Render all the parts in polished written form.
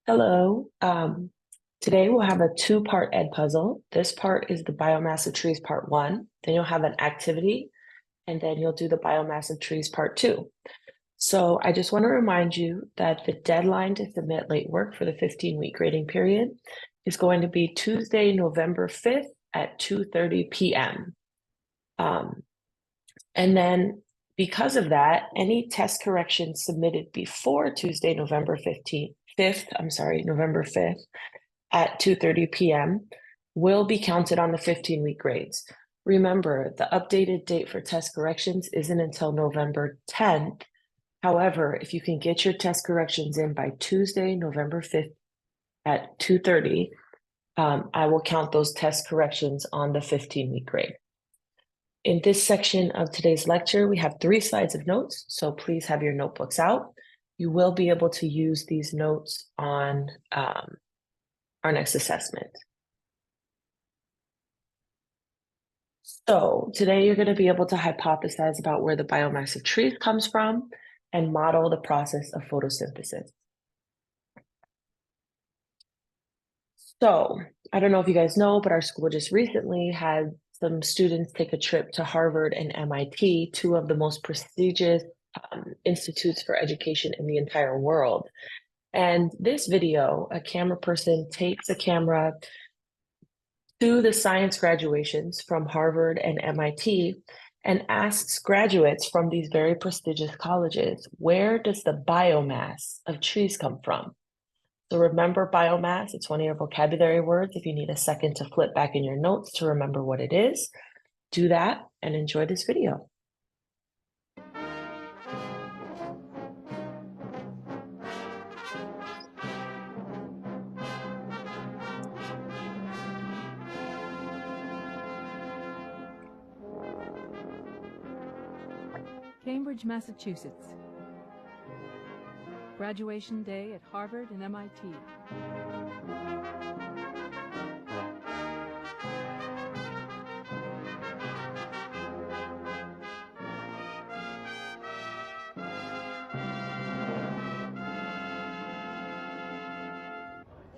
Hello. Today we'll have a two-part ed puzzle. This part is the Biomass of Trees part one. Then you'll have an activity, and then you'll do the Biomass of Trees part two. So I just want to remind you that the deadline to submit late work for the 15-week grading period is going to be Tuesday, November 5th at 2:30 p.m. And then because of that, any test corrections submitted before Tuesday, November 5th at 2:30 p.m. will be counted on the 15-week grades. Remember, the updated date for test corrections isn't until November 10th. However, if you can get your test corrections in by Tuesday, November 5th at 2:30, I will count those test corrections on the 15-week grade. In this section of today's lecture, we have 3 slides of notes, so please have your notebooks out. You will be able to use these notes on our next assessment. So today you're going to be able to hypothesize about where the biomass of trees comes from and model the process of photosynthesis. So I don't know if you guys know, but our school just recently had some students take a trip to Harvard and MIT, 2 of the most prestigious institutes for education in the entire world. And this video, a camera person takes a camera to the science graduations from Harvard and MIT and asks graduates from these very prestigious colleges, where does the biomass of trees come from? So remember biomass, it's one of your vocabulary words. If you need a second to flip back in your notes to remember what it is, do that and enjoy this video. Cambridge, Massachusetts. Graduation day at Harvard and MIT.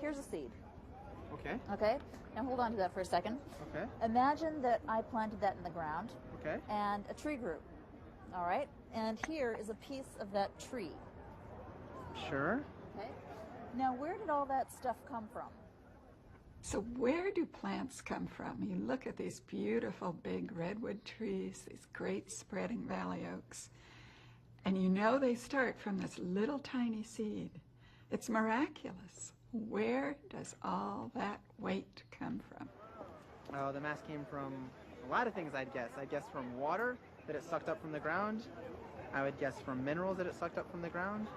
Here's a seed. Okay. Okay? Now hold on to that for a second. Okay. Imagine that I planted that in the ground. Okay. And a tree grew. All right? And here is a piece of that tree. Sure. Okay? Now where did all that stuff come from? So where do plants come from? You look at these beautiful big redwood trees, these great spreading valley oaks, and you know they start from this little tiny seed. It's miraculous. Where does all that weight come from? The mass came from a lot of things, I'd guess. I'd guess from water that it sucked up from the ground. I would guess from minerals that it sucked up from the ground.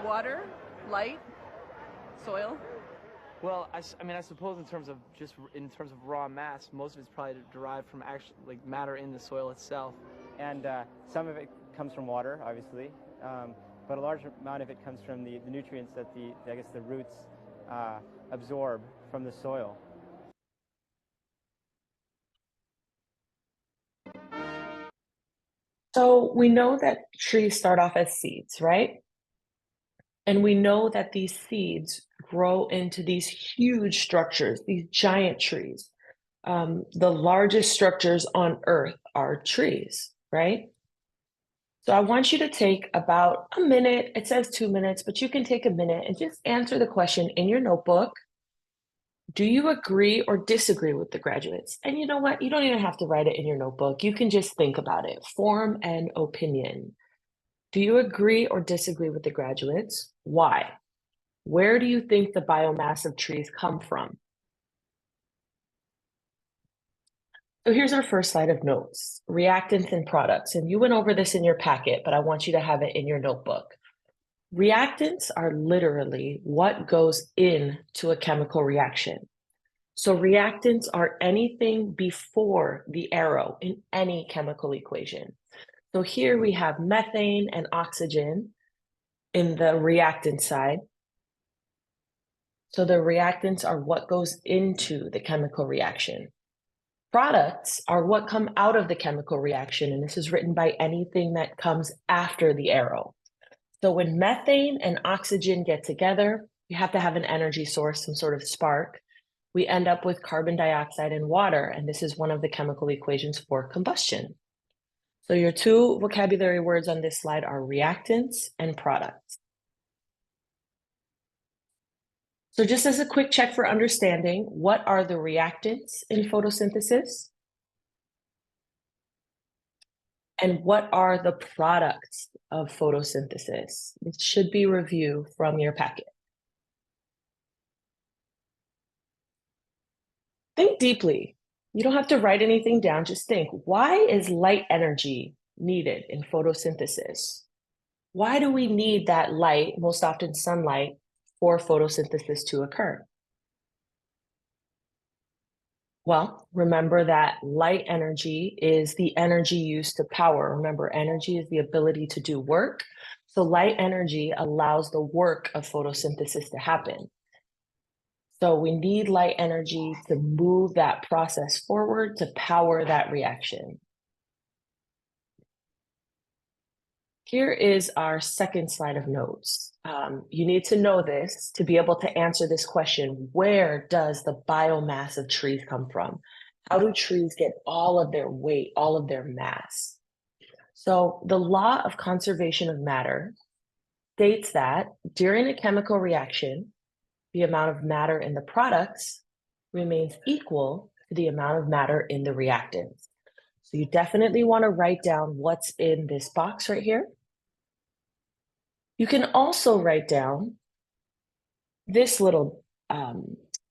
Water, light, soil. Well, I suppose in terms of raw mass, most of it's probably derived from actual matter in the soil itself. And some of it comes from water, obviously, but a large amount of it comes from the nutrients that the roots absorb from the soil. So we know that trees start off as seeds, right? And we know that these seeds grow into these huge structures, these giant trees. The largest structures on Earth are trees, right? So I want you to take about a minute. It says 2 minutes, but you can take a minute and just answer the question in your notebook. Do you agree or disagree with the graduates? And you know what? You don't even have to write it in your notebook. You can just think about it. Form an opinion. Do you agree or disagree with the graduates? Why? Where do you think the biomass of trees come from? So here's our first slide of notes, reactants and products. And you went over this in your packet, but I want you to have it in your notebook. Reactants are literally what goes into a chemical reaction. So reactants are anything before the arrow in any chemical equation. So here we have methane and oxygen in the reactant side. So the reactants are what goes into the chemical reaction. Products are what come out of the chemical reaction, and this is written by anything that comes after the arrow. So when methane and oxygen get together, You have to have an energy source, some sort of spark. We end up with carbon dioxide and water, and this is one of the chemical equations for combustion. So your two vocabulary words on this slide are reactants and products. So just as a quick check for understanding, what are the reactants in photosynthesis? And what are the products of photosynthesis? It should be review from your packet. Think deeply. You don't have to write anything down, just think, why is light energy needed in photosynthesis? Why do we need that light, most often sunlight, for photosynthesis to occur? Well, remember that light energy is the energy used to power. Remember, energy is the ability to do work. So light energy allows the work of photosynthesis to happen. So we need light energy to move that process forward to power that reaction. Here is our second slide of notes. You need to know this to be able to answer this question: where does the biomass of trees come from? How do trees get all of their weight, all of their mass? So the law of conservation of matter states that during a chemical reaction, the amount of matter in the products remains equal to the amount of matter in the reactants. So you definitely want to write down what's in this box right here. You can also write down this little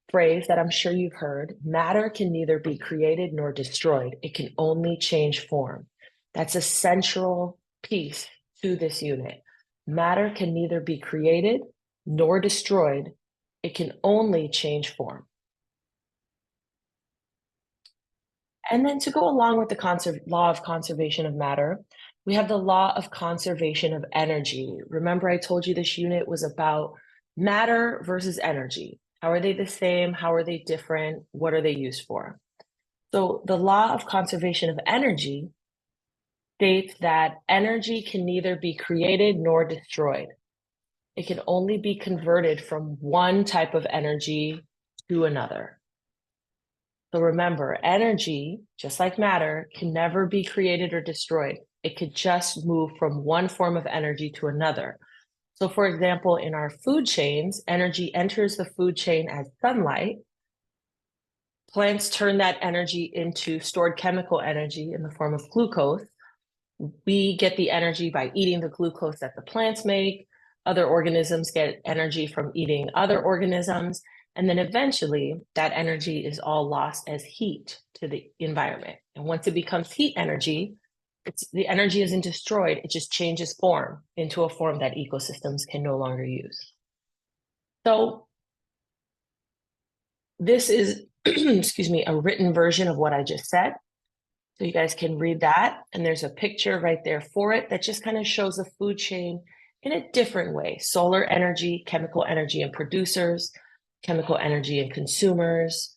phrase that I'm sure you've heard: matter can neither be created nor destroyed. It can only change form. That's a central piece to this unit. Matter can neither be created nor destroyed. It can only change form. And then to go along with the law of conservation of matter, we have the law of conservation of energy. Remember, I told you this unit was about matter versus energy. How are they the same? How are they different? What are they used for? So the law of conservation of energy states that energy can neither be created nor destroyed. It can only be converted from one type of energy to another. So remember, energy, just like matter, can never be created or destroyed. It could just move from one form of energy to another. So for example, in our food chains, energy enters the food chain as sunlight. Plants turn that energy into stored chemical energy in the form of glucose. We get the energy by eating the glucose that the plants make. Other organisms get energy from eating other organisms. And then eventually that energy is all lost as heat to the environment. And once it becomes heat energy, the energy isn't destroyed, it just changes form into a form that ecosystems can no longer use. So this is, excuse me, a written version of what I just said. So you guys can read that. And there's a picture right there for it that just kind of shows the food chain in a different way: solar energy, chemical energy and producers, chemical energy and consumers.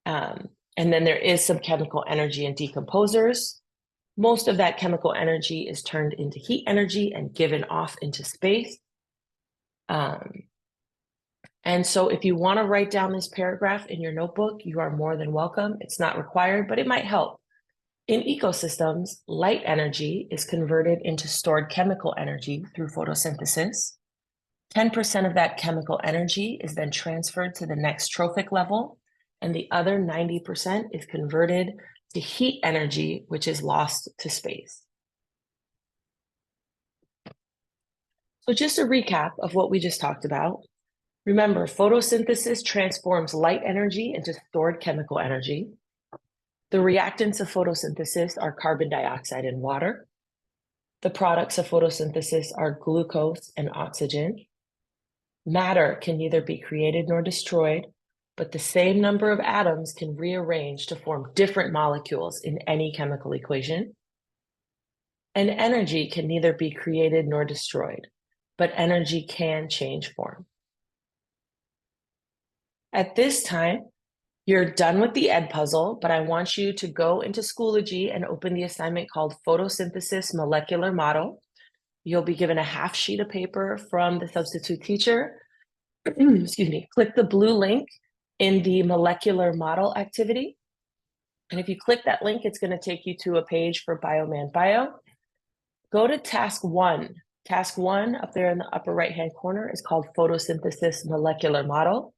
And then there is some chemical energy and decomposers. Most of that chemical energy is turned into heat energy and given off into space. And so if you want to write down this paragraph in your notebook, you are more than welcome. It's not required, but it might help. In ecosystems, light energy is converted into stored chemical energy through photosynthesis. 10% of that chemical energy is then transferred to the next trophic level, and the other 90% is converted to heat energy, which is lost to space. So just a recap of what we just talked about. Remember, photosynthesis transforms light energy into stored chemical energy. The reactants of photosynthesis are carbon dioxide and water. The products of photosynthesis are glucose and oxygen. Matter can neither be created nor destroyed, but the same number of atoms can rearrange to form different molecules in any chemical equation. And energy can neither be created nor destroyed, but energy can change form. At this time, you're done with the ed puzzle, but I want you to go into Schoology and open the assignment called Photosynthesis Molecular Model. You'll be given a half sheet of paper from the substitute teacher. excuse me, click the blue link in the molecular model activity. And if you click that link, it's going to take you to a page for Bioman Bio. Go to task 1. Task 1 up there in the upper right-hand corner is called photosynthesis molecular model.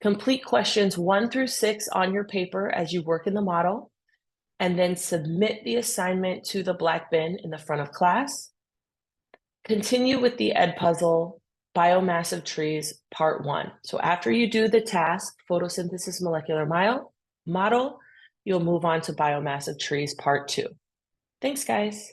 Complete questions 1 through 6 on your paper as you work in the model, and then submit the assignment to the black bin in the front of class. Continue with the Ed Puzzle, Biomass of Trees, Part 1. So after you do the task, photosynthesis molecular model, you'll move on to Biomass of Trees, Part 2. Thanks, guys.